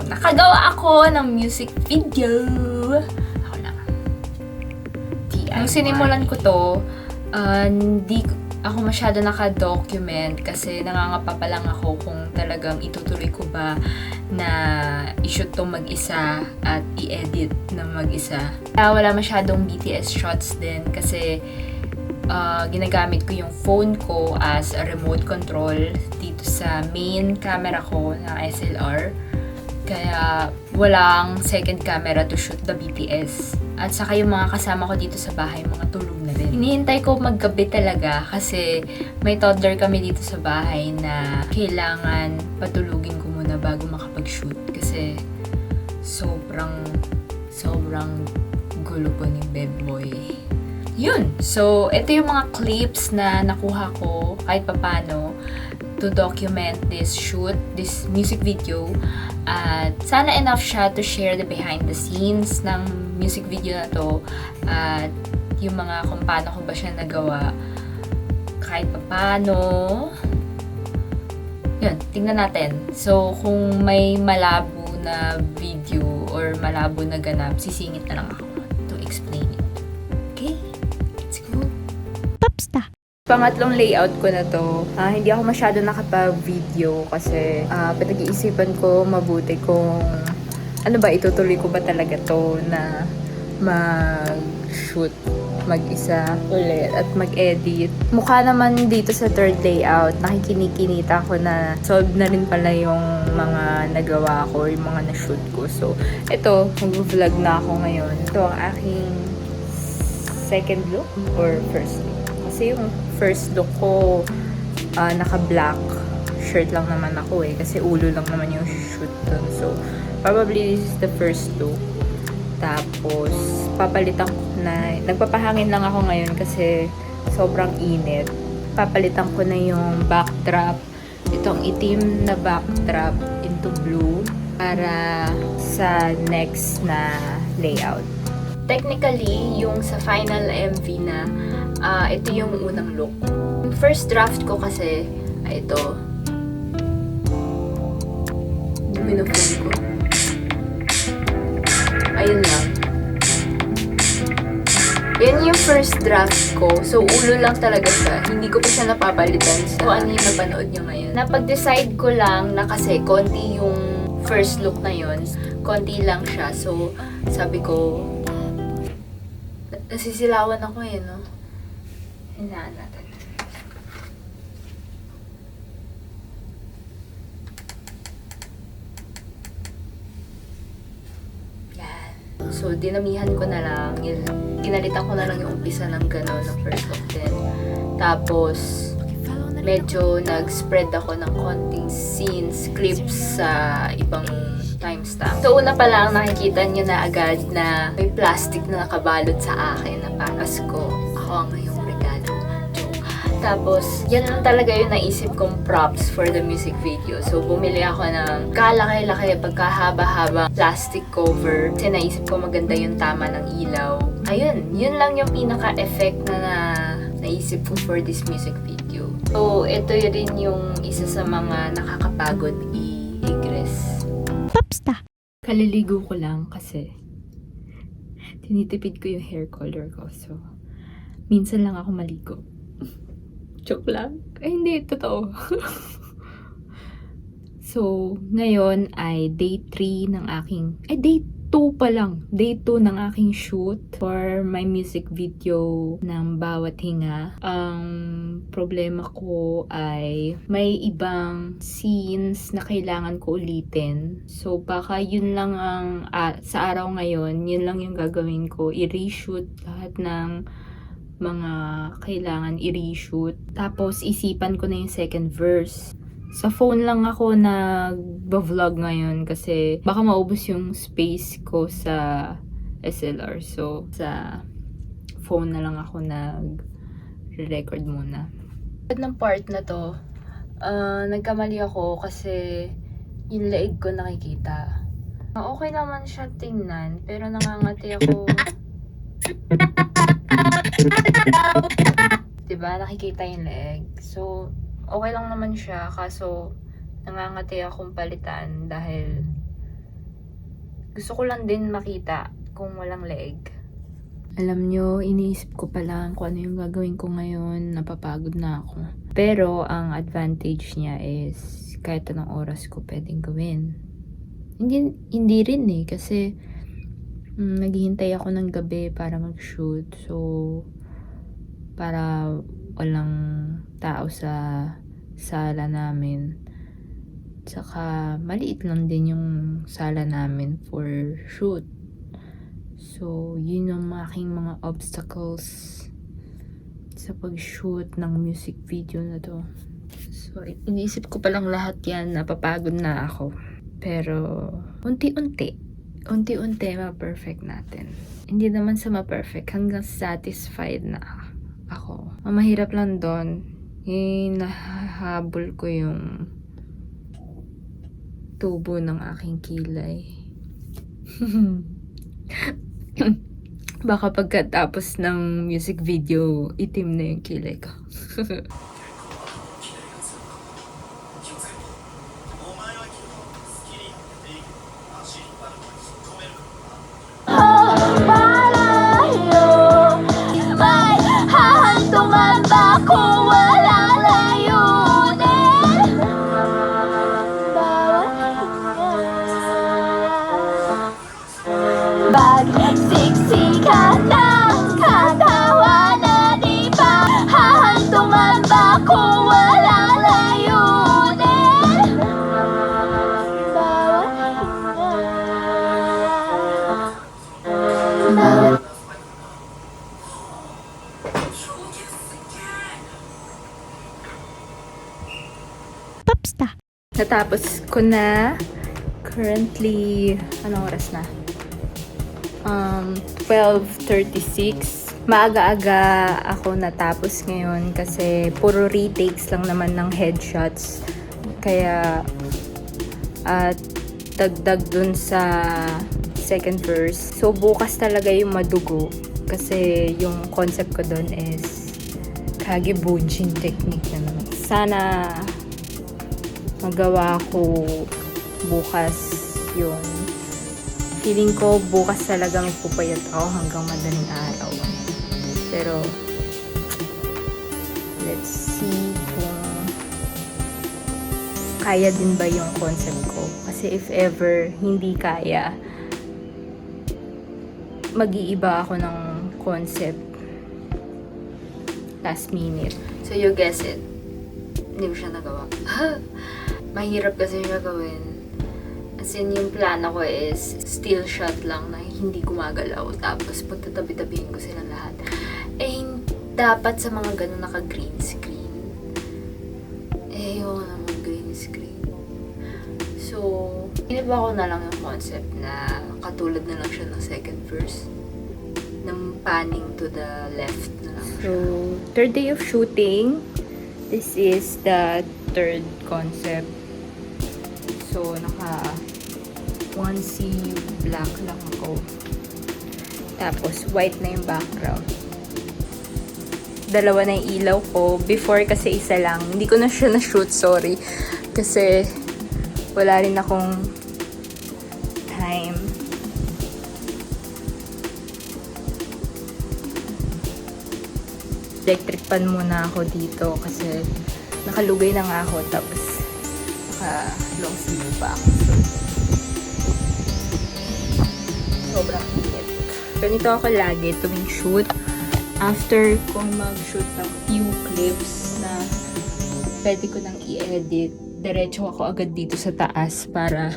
nakagawa ako ng music video. Ako na. Nung sinimulan ko to, hindi ako masyado naka-document kasi nangangapa pa lang ako kung talagang itutuloy ko ba na i-shoot tong mag-isa at i-edit ng mag-isa. Kaya wala masyadong BTS shots din kasi ginagamit ko yung phone ko as a remote control dito sa main camera ko na SLR. Kaya walang second camera to shoot the BTS. At saka yung mga kasama ko dito sa bahay, mga tulog na rin. Hinihintay ko maggabi talaga kasi may toddler kami dito sa bahay na kailangan patulugin ko muna bago makapag-shoot. Kasi sobrang gulo po ni Bebboy. Yun! So, ito yung mga clips na nakuha ko kahit papano to document this shoot, this music video. At sana enough siya to share the behind the scenes ng music video na to. At yung mga kung paano ko ba siya nagawa kahit papano. Yun, tingnan natin. So, kung may malabo na video or malabo na ganap, sisingit na lang ako to explain it. Okay? Let's go! Popsta! Pangatlong layout ko na to. Hindi ako masyado nakapag-video kasi pinag-iisipan ko mabuti kung ano ba, itutuloy ko ba talaga to na mag-shoot mag-isa ulit at mag-edit. Mukha naman dito sa third layout, nakikinikinita ko na solved na rin pala yung mga nagawa ko, yung mga na-shoot ko. So, ito, mag-vlog na ako ngayon. Ito ang aking second look or first look. Kasi yung first look ko, naka-black shirt lang naman ako kasi ulo lang naman yung shoot dun. So, probably this is the first look. Tapos, papalitan ko na, nagpapahangin lang ako ngayon kasi sobrang init. Papalitan ko na yung backdrop, itong itim na backdrop into blue para sa next na layout. Technically, yung sa final MV na, ito yung unang look. Yung first draft ko kasi, ito. Dumi na phone ko. Ayun lang. Yan yung first draft ko. So, ulo lang talaga siya. Hindi ko pa siya napapalitan. So, ano yung napanood nyo ngayon? Napag-decide ko lang na kasi konti yung first look na yun. Konti lang siya. So, sabi ko, nasisilawan ako no? Hinaan natin. Yan. So, dinamihan ko na lang. Kinalitan ko na lang yung umpisa ng gano'n ng first look din. Tapos, medyo nag-spread ako ng konting scenes, clips sa ibang timestamp. So, una pa lang nakikita nyo na agad na may plastic na nakabalot sa akin na pakas ko. Ako ang ngayong regalo. Joke. Tapos, yan lang talaga yung naisip kong props for the music video. So, bumili ako ng kalaki-laki, pagkahaba-haba plastic cover. Kasi naisip ko maganda yung tama ng ilaw. Ayun, yun lang yung pinaka-effect na naisip ko for this music video. So, ito rin yung isa sa mga nakakapagod i-digress. Popsta! Kaliligo ko lang kasi tinitipid ko yung hair color ko. So, minsan lang ako maligo. Joke lang. Ay, hindi. Totoo. So, ngayon ay day 3 ng aking... day 2 pa lang. Day 2 ng aking shoot for my music video ng Bawat Hinga. Ang problema ko ay may ibang scenes na kailangan ko ulitin. So, baka yun lang ang... sa araw ngayon, yun lang yung gagawin ko. I-reshoot lahat ng mga kailangan i-reshoot. Tapos, isipan ko na yung second verse. Sa phone lang ako nag-vlog ngayon kasi baka maubos yung space ko sa SLR. So, sa phone na lang ako nag-record muna. At ng part na to, nagkamali ako kasi yung leeg ko nakikita. Okay naman siya tingnan, pero nangangati ako. Diba? Nakikita yung leeg. So, okay lang naman siya, kaso nangangati akong palitan dahil Gusto ko lang din makita kung walang leg. Alam nyo, iniisip ko pa lang kung ano yung gagawin ko ngayon. Napapagod na ako. Pero, ang advantage niya is kahit anong oras ko pwedeng gawin. Hindi rin eh. Kasi, naghihintay ako ng gabi para mag-shoot. So, para walang tao sa sala namin. Tsaka, maliit lang din yung sala namin for shoot. So, yun yung aking mga obstacles sa pag-shoot ng music video na to. So, iniisip ko palang lahat yan, napapagod na ako. Pero, unti-unti ma-perfect natin. Hindi naman sa ma-perfect, hanggang satisfied na ako. Ang mahirap lang doon, nahahabol ko yung tubo ng aking kilay. Baka pagkatapos ng music video, itim na yung kilay ko. May hahantungan ba kung walang layunin? Bagsiksikan ng katawan na di ba hahantungan ba kung walang layunin? Bawat Popsta. Natapos ko na. Currently, anong oras na? 12:36. Maaga-aga ako natapos ngayon kasi puro retakes lang naman ng headshots. Kaya, dagdag dun sa second verse. So, bukas talaga yung madugo. Kasi yung concept ko dun is kagebunjin technique na naman. Sana magawa ko bukas yun. Feeling ko bukas talaga magpupayat ako hanggang madaling araw. Pero let's see kung kaya din ba yung concept ko. Kasi if ever hindi kaya, mag-iiba ako ng concept last minute. So you guess it. Hindi ko siya nagawa. Mahirap kasi siya gawin. As in, yung plano ko is still shot lang na hindi gumagalaw. Tapos, pagtatabi-tabihin ko silang lahat. Eh, dapat sa mga ganun naka-green screen. Eh, yun naman green screen. So, iniba ko na lang yung concept na katulad na lang siya ng second verse. Ng panning to the left na lang siya. So, third day of shooting. This is the third concept. So, naka onesie black lang ako. Tapos, white na yung background. Dalawa na yung ilaw ko. Before kasi isa lang. Hindi ko na siya na-shoot, sorry. Kasi, wala rin akong time. Electric pan muna ako dito kasi nakalugay na nga ako. Tapos, long sleeve pa ako. Sobrang init. Ganito ako lagi tuwing shoot. After ko mag-shoot ng few clips na pwede ko nang i-edit, diretso ako agad dito sa taas para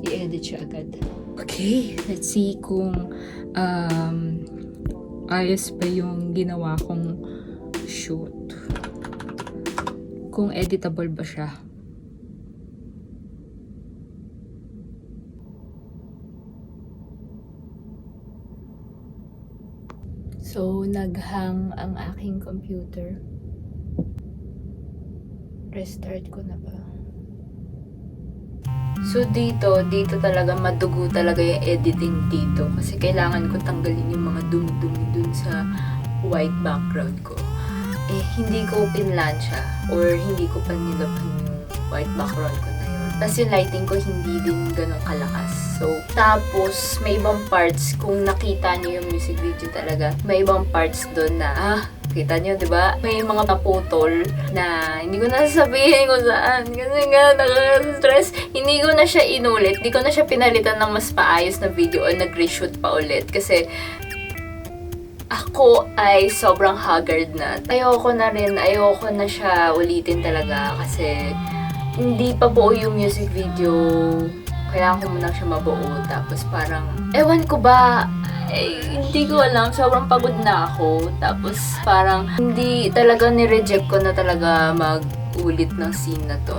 i-edit siya agad. Okay, let's see kung ayos ba yung ginawa kong shoot. Kung editable ba siya. So, naghang ang aking computer. Restart ko na ba? So, dito talaga madugo talaga yung editing dito. Kasi kailangan ko tanggalin yung mga dumi-dumi dun sa white background ko. Eh, hindi ko pinlansya or hindi ko pa nilaban yung white background ko na yun. Tapos yung lighting ko hindi din ganun kalakas. So, tapos may ibang parts, kung nakita niyo yung music video talaga, may ibang parts doon na, kita niyo, di ba? May mga naputol na hindi ko na sasabihin kung saan. Kasi nga, nakaka-stress. Hindi ko na siya inulit. Hindi ko na siya pinalitan ng mas maayos na video o nag-reshoot pa ulit. Kasi, ako ay sobrang haggard na. Ayoko na siya ulitin talaga kasi hindi pa buo yung music video. Kailangan ko muna siya mabuo. Tapos parang, ewan ko ba, hindi ko alam. Sobrang pagod na ako. Tapos parang, hindi talaga ni-reject ko na talaga mag-ulit ng scene na to.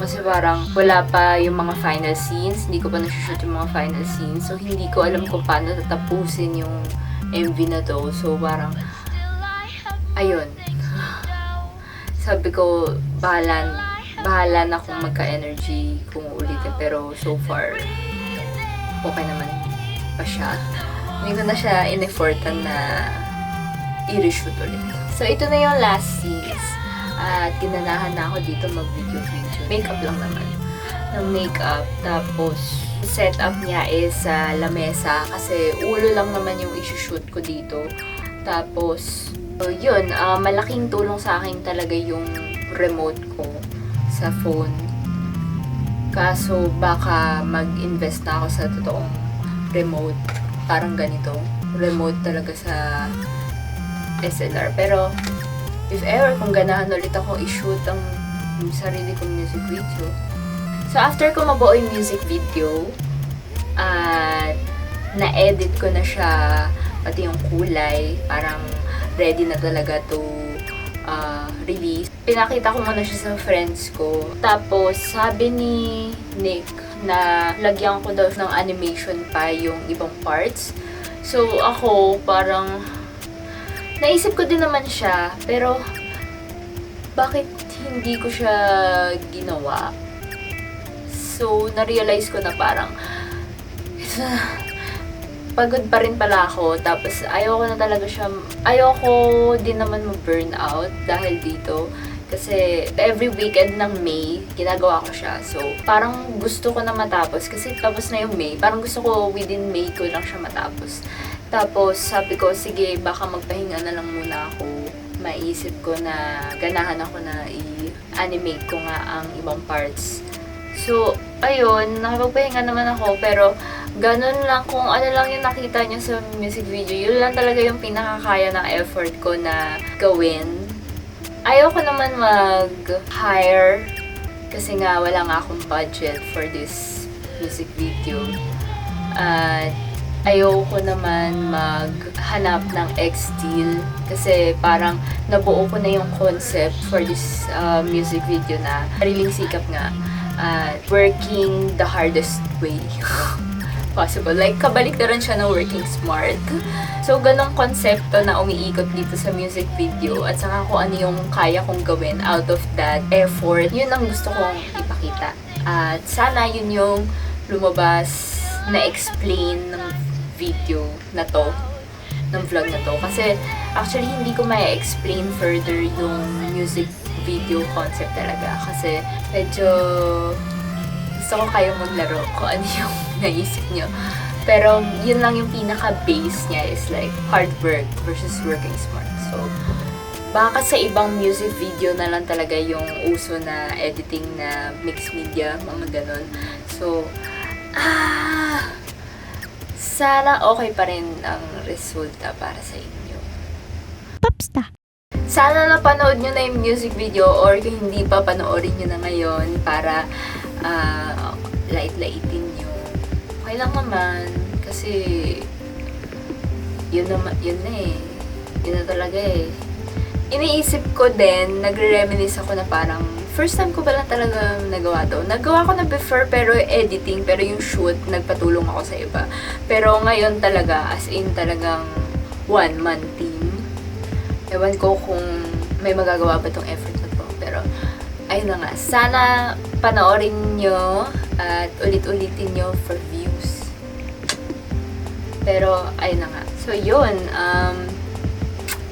Kasi parang wala pa yung mga final scenes. Hindi ko pa nasushoot yung mga final scenes. So, hindi ko alam kung paano tatapusin yung MV na to. So, parang, ayun. Sabi ko, bahala na kung magka-energy kung ulitin. Pero, so far, okay naman pa siya. Hindi ko na siya in-effortan na i-reshoot ulit. So, ito na yung last scenes. At ginanahan na ako dito mag-video. Makeup lang naman. Ng makeup. Tapos, setup niya is sa lamesa kasi ulo lang naman yung i-shoot ko dito. Tapos, yun, malaking tulong sa akin talaga yung remote ko sa phone. Kaso, baka mag-invest na ako sa totoong remote. Parang ganito. Remote talaga sa SLR. Pero, if ever, kung ganahan ulit ako i-shoot ang sarili kong music video. So, after ko mabuo yung music video, at na-edit ko na siya, pati yung kulay, parang ready na talaga to release. Pinakita ko muna siya sa friends ko. Tapos, sabi ni Nick na lagyan ko daw ng animation pa yung ibang parts. So, ako parang naisip ko din naman siya, pero bakit hindi ko siya ginawa? So, na-realize ko na parang pagod pa rin pala ako. Tapos, ayoko din naman ma-burn out dahil dito. Kasi, every weekend ng May, ginagawa ko siya. So, parang gusto ko na matapos. Kasi tapos na yung May. Parang gusto ko within May ko lang siya matapos. Tapos, sabi ko, sige, baka magpahinga na lang muna ako. Maisip ko na ganahan ako na i-animate ko nga ang ibang parts. So, ayun, nakapagpahinga naman ako, pero ganun lang, kung ano lang yung nakita nyo sa music video, yun lang talaga yung pinakakaya ng effort ko na gawin. Ayoko naman mag-hire kasi nga wala nga akong budget for this music video. At ayoko naman maghanap ng ex-deal kasi parang nabuo ko na yung concept for this music video na sariling sikap nga. Working the hardest way possible. Like, kabaliktaran siya ng working smart. So, ganong konsepto na umiikot dito sa music video at saka kung ano yung kaya kong gawin out of that effort. Yun ang gusto kong ipakita. At sana yun yung lumabas na explain ng video na to, ng vlog na to. Kasi, actually, hindi ko ma-explain further yung music video concept talaga. Kasi, medyo gusto ko kayong maglaro kung ano yung naisip nyo. Pero, yun lang yung pinaka-base niya is like hard work versus working smart. So, baka sa ibang music video na lang talaga yung uso na editing na mixed media, mga ganun. So, sana okay pa rin ang resulta para sa inyo. Popsta. Sana napanood nyo na yung music video or kung hindi pa, panoorin nyo na ngayon para lait-laitin nyo. Okay lang naman kasi yun na eh. Yun na talaga eh. Iniisip ko din, nagre-reminisce ako na parang first time ko pala talaga nagawa to. Nagawa ko na before pero editing, pero yung shoot, nagpatulong ako sa iba. Pero ngayon talaga, as in talagang one-man team. Ewan ko kung may magagawa ba tong effort na to. Pero, ayun na nga. Sana panoorin nyo at ulit-ulitin nyo for views. Pero, ayun na nga. So, yun.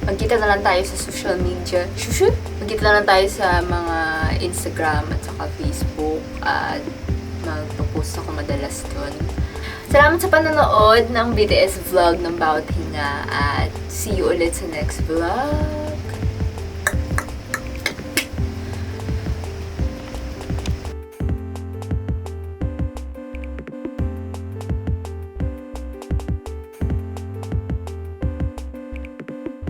Magkita na lang tayo sa social media. Magkita na lang tayo sa mga Instagram at saka Facebook. At Salamat sa panonood ng BTS vlog ng Bawat Hinga at see you ulit sa next vlog.